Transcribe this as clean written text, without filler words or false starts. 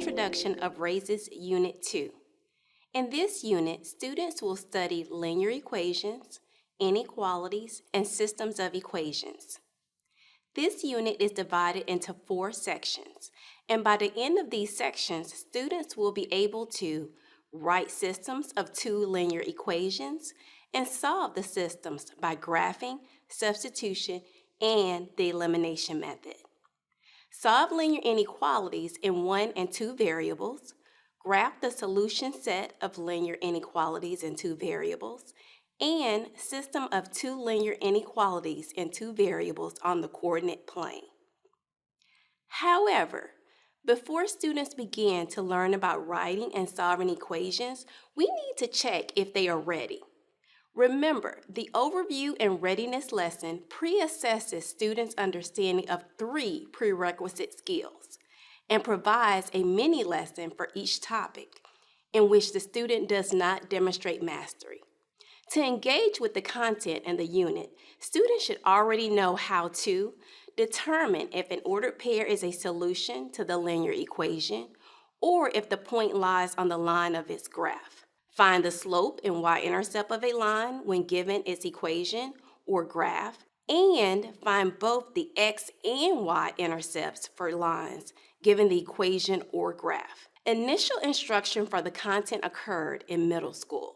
introduction of RAISES Unit 2. In this unit, students will study linear equations, inequalities, and systems of equations. This unit is divided into 4 sections, and by the end of these sections, students will be able to write systems of 2 linear equations and solve the systems by graphing, substitution, and the elimination method. Solve linear inequalities in 1 and 2 variables, graph the solution set of linear inequalities in 2 variables, and system of 2 linear inequalities in 2 variables on the coordinate plane. However, before students begin to learn about writing and solving equations, we need to check if they are ready. Remember, the overview and readiness lesson pre-assesses students' understanding of 3 prerequisite skills and provides a mini lesson for each topic in which the student does not demonstrate mastery. To engage with the content in the unit, students should already know how to determine if an ordered pair is a solution to the linear equation or if the point lies on the line of its graph. Find the slope and y-intercept of a line when given its equation or graph, and find both the x and y-intercepts for lines given the equation or graph. Initial instruction for the content occurred in middle school.